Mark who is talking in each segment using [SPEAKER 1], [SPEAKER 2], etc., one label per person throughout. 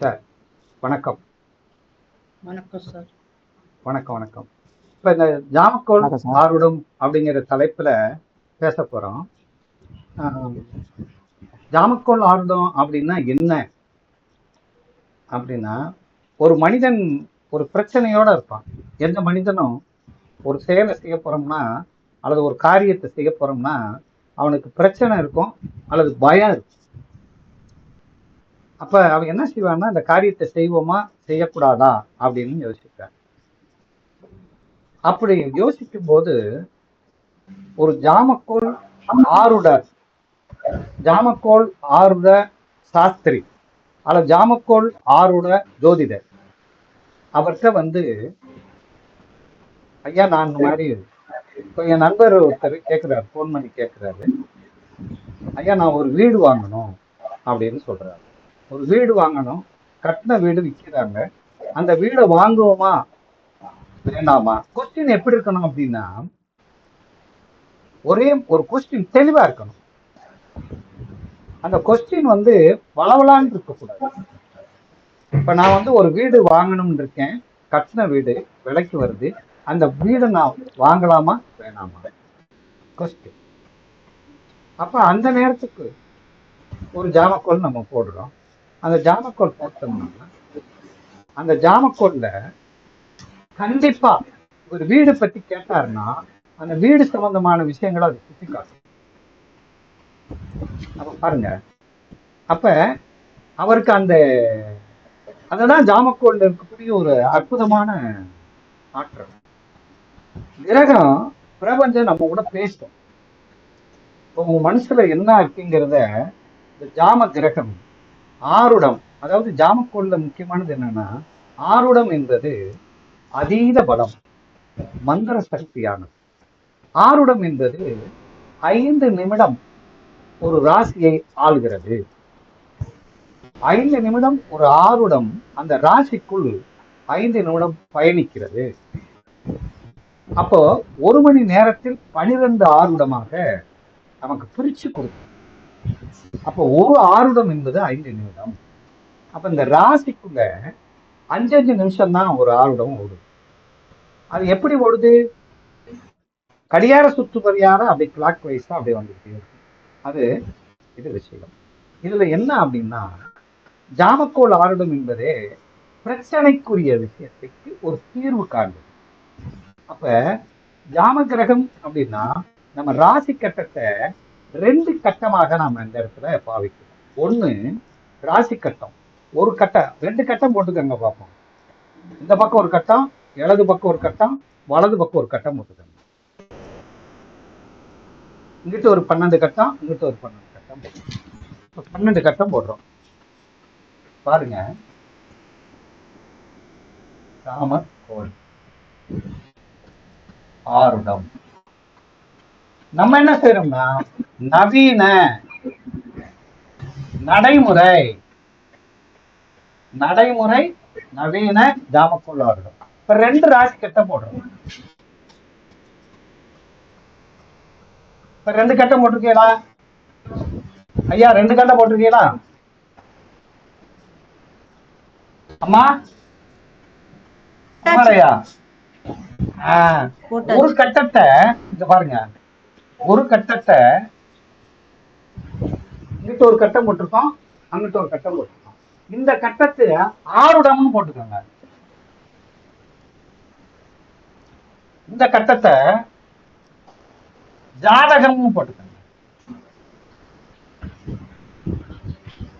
[SPEAKER 1] Sir வணக்கம்.
[SPEAKER 2] வணக்கம் sir.
[SPEAKER 1] வணக்கம் வணக்கம். இப்போ இந்த ஜாமக்கோல்
[SPEAKER 3] வணக்கம் சார்.
[SPEAKER 1] ஆருடம் அப்படிங்கிற தலைப்பில் பேச போகிறோம். ஜாமக்கோல் ஆருடம் அப்படின்னா என்ன அப்படின்னா, ஒரு மனிதன் ஒரு பிரச்சனையோட இருப்பான். எந்த மனிதனும் ஒரு செயலை செய்ய போகிறோம்னா அல்லது ஒரு காரியத்தை செய்ய போகிறோம்னா அவனுக்கு பிரச்சனை இருக்கும் அல்லது பயம் இருக்கும். அப்ப அவன் என்ன செய்வான்னா, இந்த காரியத்தை செய்வோமா செய்யக்கூடாதா அப்படின்னு யோசிப்பான். அப்படி யோசிக்கும் போது ஒரு ஜாமக்கோல் ஆருட சாஸ்திரி அல்லது ஜாமக்கோல் ஆருட ஜோதிடர் அவர்கிட்ட ஐயா நான் இந்த மாதிரி இப்போ என் நண்பர் ஒருத்தர் கேட்கிறாரு, ஃபோன் பண்ணி கேட்கிறாரு, ஐயா நான் ஒரு வீடு வாங்கணும் அப்படின்னு சொல்றாரு. ஒரு வீடு வாங்கணும், கட்டின வீடு விற்கிறாங்க, அந்த வீடை வாங்குவோமா வேண்டாமா? கொஸ்டின் எப்படி இருக்கணும் அப்படின்னா, ஒரே ஒரு கொஸ்டின் தெளிவா இருக்கணும். அந்த கொஸ்டின் வளவலான்னு இருக்கக்கூடாது. இப்ப நான் ஒரு வீடு வாங்கணும்னு இருக்கேன், கட்டின வீடு விலைக்கு வருது, அந்த வீடை நான் வாங்கலாமா வேணாமா கொஸ்டின். அப்ப அந்த நேரத்துக்கு ஒரு ஜாமக்கோல் நம்ம போடுறோம். அந்த ஜாமக்கோல் போட்டோம்னா அந்த ஜாமக்கோல்ல கண்டிப்பா ஒரு வீடு பத்தி கேட்டாருன்னா அந்த வீடு சம்பந்தமான விஷயங்களை அது சுத்தி காட்டும். அப்ப பாருங்க, அப்ப அவருக்கு அததான் ஜாமக்கோல்ல இருக்கக்கூடிய ஒரு அற்புதமான ஆற்றல். கிரகம் பிரபஞ்சம் நம்ம கூட பேசும். இப்போ உங்க மனசுல என்ன இருக்குங்கிறத இந்த ஜாம கிரகம் ஆருடம், அதாவது ஜாமக்கோல்ல முக்கியமானது என்னன்னா, ஆருடம் என்பது அதீத பலம், மந்திர சக்தியானது. ஆருடம் என்பது 5 நிமிடம் ஒரு ராசியை ஆள்கிறது. 5 நிமிடம் ஒரு ஆருடம் அந்த ராசிக்குள் 5 நிமிடம் பயணிக்கிறது. அப்போ 1 மணி நேரத்தில் 12 ஆருடமாக நமக்கு பிரிச்சு கொடுக்கும். அப்போ ஒரு ஆருடம் என்பது 5 நிமிடம். அப்ப இந்த ராசிக்குள்ள 5 நிமிஷம் தான் ஒரு ஆருடம் ஓடுது. அது எப்படி ஓடுது? கடியார சுற்று பரியார அப்படி கிளாக் வைஸா அப்படி வந்துட்டு இருக்கு. அது இது விஷயம். இதுல என்ன அப்படின்னா, ஜாமக்கோல் ஆருடம் என்பதே பிரச்சனைக்குரிய விஷயத்துக்கு ஒரு தீர்வு காண்பது. அப்ப ஜாம கிரகம் அப்படின்னா நம்ம ராசி கட்டத்தை 2 கட்டமாக நாம இந்த இடத்துல பாவிக்கிறோம். 1 ராசி கட்டம், ஒரு கட்டம், 2 கட்டம் போட்டுக்கோங்க பார்ப்போம். இந்த பக்கம் ஒரு கட்டம், இடது பக்கம் ஒரு கட்டம், வலது பக்கம் ஒரு கட்டம் போட்டுக்கோங்க. இங்கிட்ட ஒரு 12 கட்டம், இங்கிட்ட ஒரு 12 கட்டம் போடுறோம். 12 கட்டம் போடுறோம். பாருங்க, ஜாமக்கோல் ஆருடம். நம்ம என்ன செய்யறோம்னா, நவீன நடைமுறை நவீன ஜாமக்கோல் ஆருடம். இப்ப 2 ராசி கட்டம் போடுறோம். இப்ப 2 கட்டம் போட்டிருக்கீங்களா ஐயா? 2 கட்டம் போட்டிருக்கீங்களா அம்மா? ஐயா ஒரு கட்டத்தை இங்க பாருங்க, ஒரு கட்டத்தை இங்கிட்ட ஒரு கட்டம் போட்டிருக்கோம், அங்கிட்ட ஒரு கட்டம் போட்டிருக்கோம். இந்த கட்டத்தை ஆருடம்னு போட்டுக்கோங்க. இந்த கட்டத்தை ஜாதகம்னு போட்டுக்கோங்க.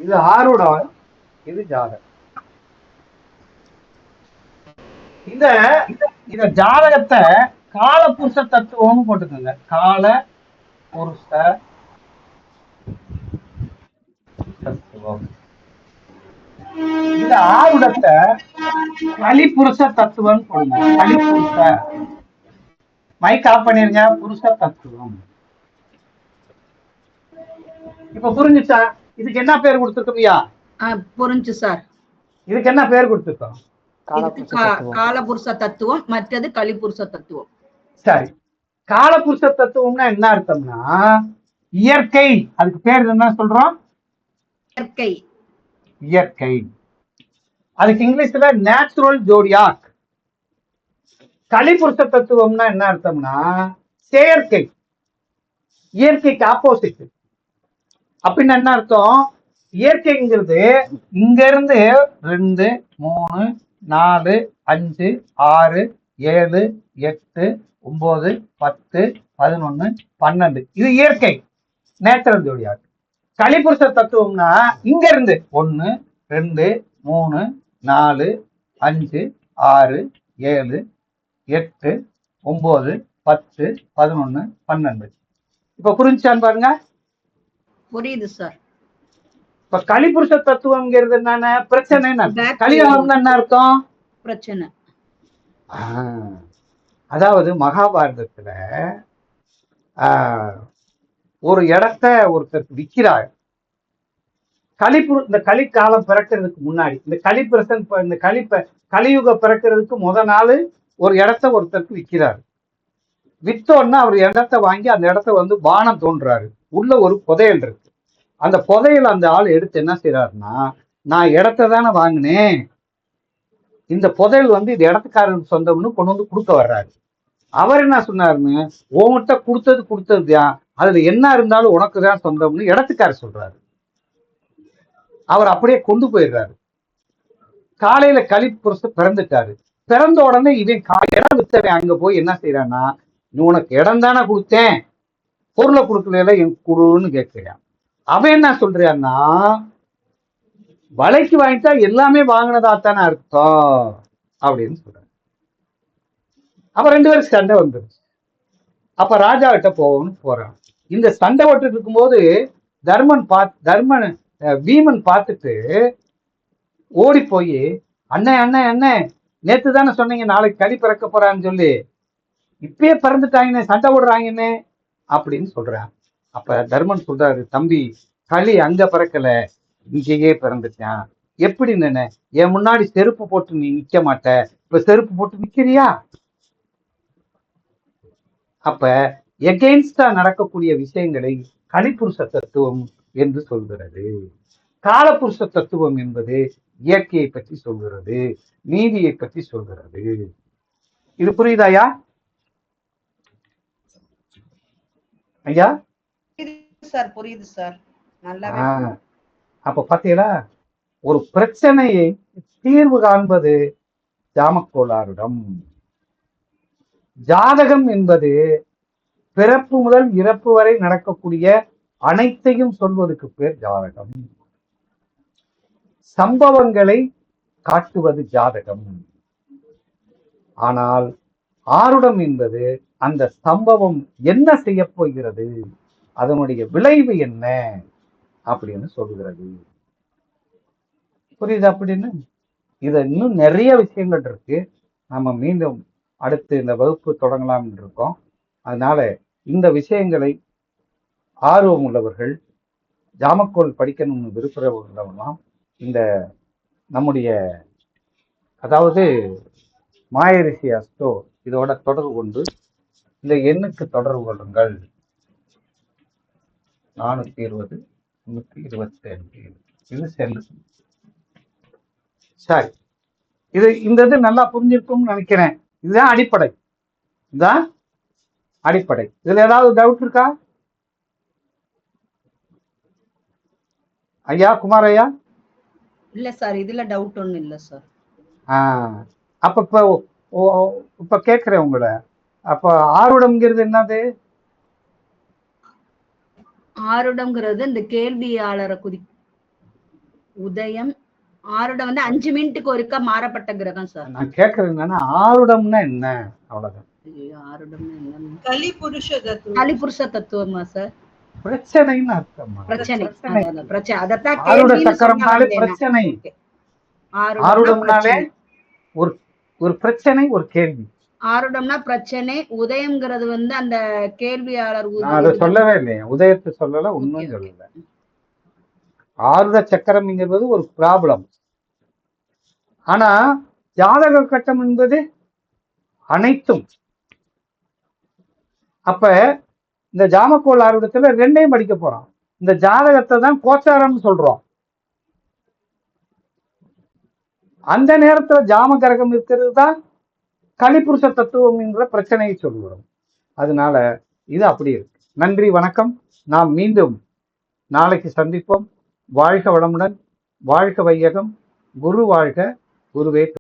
[SPEAKER 1] இது ஆருடம், இது ஜாதகம். இந்த ஜாதகத்தை காலபுருஷ தத்துவம்னு போட்டுக்கோங்க. கால புருஷ தத்துவம். இந்த ஆருடத்தை கலிபுருஷ தத்துவம் போடுங்க. கலிபுருஷ, மைக் ஆஃப் பண்ணிருங்க. புருஷ தத்துவம். இப்ப புரிஞ்சுச்சா? இதுக்கு என்ன பேர் கொடுத்துருக்கோம்யா?
[SPEAKER 2] புரிஞ்சு சார்.
[SPEAKER 1] இதுக்கு என்ன பேர் கொடுத்துருக்கோம்?
[SPEAKER 2] காலபுருஷ தத்துவம், மற்றது கலிபுருஷ தத்துவம்.
[SPEAKER 1] சரி, காலபுருஷ தத்துவம்னா என்ன அர்த்தம்னா இயற்கை. அதுக்கு பேர் என்ன சொல்றோம்?
[SPEAKER 2] இயற்கை.
[SPEAKER 1] இயற்கை. அதுக்கு இங்கிலீஷ்ல நேச்சுரல் ஜோடியாக். கலிபுருஷ தத்துவம்னா என்ன அர்த்தம்னா செயற்கை, இயற்கைக்கு ஆப்போசிட். அப்படின்னு என்ன அர்த்தம்? இயற்கைங்கிறது இங்க இருந்து 2 3 4 5 6 7 8 9 10 11 12 இது இயற்கை, நேச்சுரல் ஜோடியாக். கலிபுருஷ தத்துவம்னா இங்க இருந்து 1 2 3 4 5 6 7 8 9 10 11 12. இப்ப புரிஞ்சான்னு பாருங்க.
[SPEAKER 2] புரியுது சார்.
[SPEAKER 1] இப்ப கலிபுருஷ தத்துவம்ங்கிறது என்னன்னா பிரச்சனை. கலிகாலம்னா என்ன அர்த்தம்?
[SPEAKER 2] பிரச்சனை.
[SPEAKER 1] அதாவது மகாபாரதத்துல ஒரு இடத்த ஒருத்தர் விற்கிறார். இந்த கலிக்காலம் பிறக்கிறதுக்கு முன்னாடி, இந்த கலிபுருஷன் இந்த கலியுக பிறக்கிறதுக்கு நாள் ஒரு இடத்த ஒருத்தருக்கு விற்கிறாரு. வித்தோன்னா அவர் இடத்த வாங்கி அந்த இடத்த பானம் தோன்றாரு. உள்ள ஒரு புதையல் இருக்கு. அந்த புதையல் அந்த ஆள் எடுத்து என்ன செய்யறாருன்னா, நான் இடத்த தானே வாங்கினேன், இந்த புதையல் இது இடத்துக்காரருக்கு சொந்தம்னு கொண்டு கொடுக்க வர்றாரு. அவர் என்ன சொன்னாருன்னு, உன்கிட்ட கொடுத்ததுதான், அதுல என்ன இருந்தாலும் உனக்கு தான் சொந்தம்னு இடத்துக்காரர் சொல்றாரு. அவர் அப்படியே கொண்டு போயிடுறாரு. காலையில கலிபுருஷன் பிறந்துட்டாரு. பிறந்த உடனே இவன் இடம் வித்தவன் அங்க போய் என்ன செய்யறான்னா, நீ உனக்கு இடம் தானே கொடுத்தேன், பொருளை கொடுக்கல என் குடுன்னு கேட்கிறான். அவன் என்ன சொல்றான்னா, வலைக்கு வாங்கிட்டா எல்லாமே வாங்கினதா தானே அர்த்தம் அப்படின்னு சொல்றான். அப்ப 2 பேருக்கு சண்டை வந்துருச்சு. அப்ப ராஜா கிட்ட போவோம்னு போறான். இந்த சண்டை ஓட்டு இருக்கும்போது வீமன் பார்த்துட்டு ஓடி போய், அண்ணே அண்ணே அண்ணே, நேத்து தானே சொன்னீங்க நாளைக்கு களி பிறக்க போறான்னு சொல்லி, இப்பயே பிறந்துட்டாங்கன்னு சண்டை ஓடுறாங்கன்னு அப்படின்னு சொல்றான். அப்ப தர்மன் சொல்றாரு, தம்பி, களி அங்க பிறக்கல, இங்கேயே பிறந்துட்டான். எப்படி நினை, என் முன்னாடி செருப்பு போட்டு நீ நிக்க மாட்ட, இப்ப செருப்பு போட்டு நிக்கிறியா? அப்ப எகெயின்ஸ்டா நடக்கக்கூடிய விஷயங்களை கலிபுருஷ தத்துவம் என்று சொல்கிறது. காலபுருஷ தத்துவம் என்பது இயற்கையை பற்றி சொல்கிறது, நீதியை பற்றி சொல்கிறது. இது புரியுதாயா ஐயா?
[SPEAKER 2] சார் புரியுது சார்.
[SPEAKER 1] அப்ப பாத்தீங்களா, ஒரு பிரச்சனையை தீர்வு காண்பது ஜாமக்கோளாறுடம். ஜாதகம் என்பது பிறப்பு முதல் இறப்பு வரை நடக்கக்கூடிய அனைத்தையும் சொல்வதற்கு பேர் ஜாதகம். சம்பவங்களை காட்டுவது ஜாதகம். ஆனால் ஆருடம் என்பது அந்த சம்பவம் என்ன செய்ய போகிறது, அதனுடைய விளைவு என்ன அப்படின்னு சொல்லுகிறது. புரியுது? அப்படின்னு இத இன்னும் நிறைய விஷயங்கள் இருக்கு. நம்ம மீண்டும் அடுத்து இந்த வகுப்பு தொடங்கலாம் இருக்கோம். அதனால இந்த விஷயங்களை ஆர்வம் உள்ளவர்கள், ஜாமக்கோல் படிக்கணும்னு விருப்பம் இந்த நம்முடைய அதாவது மாயரிசி அஸ்டோ இதோட தொடர்பு கொண்டு இந்த எண்ணுக்கு தொடர்பு கொள்ளுங்கள். 420 125 இது செல்லு. சரி, இந்த இது நல்லா புரிஞ்சிருக்கும்னு நினைக்கிறேன். இதுதான் அடிப்படை. இதுதான் அடிப்படை. இதுல ஏதாவது டவுட் இருக்கா ஐயா, குமார் ஐயா?
[SPEAKER 2] இல்ல சார், இதுல டவுட் ஒண்ணும் இல்ல சார்.
[SPEAKER 1] அப்ப இப்ப கேக்குறேன் உங்களை, அப்ப ஆருடம்ங்கிறது என்னது?
[SPEAKER 2] ஆருடம்ங்கிறது இந்த கேள்வியாளரை உதயம். ஆருடம் 5 மினிட்டுக்கு ஒருக்கா மாறப்பட்ட கிரகம் சார்.
[SPEAKER 1] நான் கேக்குறது என்னன்னா, ஆருடம்னா என்ன? அவ்வளவுதான்.
[SPEAKER 2] ஆருடம்னா என்ன? கலிபுருஷ தத்துவமா சார்?
[SPEAKER 1] பிரச்சனைன்னு அர்த்தம்.
[SPEAKER 2] பிரச்சனை. அதத்தான்
[SPEAKER 1] ஆருட சக்கரம்னாலே பிரச்சனை. ஆருடம்னாலே ஒரு பிரச்சனை, ஒரு கேள்வி.
[SPEAKER 2] ஆருடம்னா பிரச்சனை. உதயம்ங்கிறது அந்த கேள்வியாளர்.
[SPEAKER 1] அதை சொல்லவே இல்லையா, உதயத்தை சொல்லல, உண்மையும் சொல்லல. ஆருட சக்கரம்ங்கிறது ஒரு ப்ராப்ளம். ஆனா ஜாதக கட்டம் என்பது அனைத்தும். அப்ப இந்த ஜாமக்கோள் ஆருடத்துல 2ஐயும் படிக்க போறோம். இந்த ஜாதகத்தை தான் கோச்சாரம்னு சொல்றோம். அந்த நேரத்துல ஜாம கிரகம் இருக்கிறது தான் கலிபுருஷ தத்துவம் என்ற பிரச்சனையை சொல்லுகிறோம். அதனால இது அப்படி இருக்கு. நன்றி, வணக்கம். நாம் மீண்டும் நாளைக்கு சந்திப்போம். வாழ்க வளமுடன், வாழ்க வையகம், குரு வாழ்க, குருவே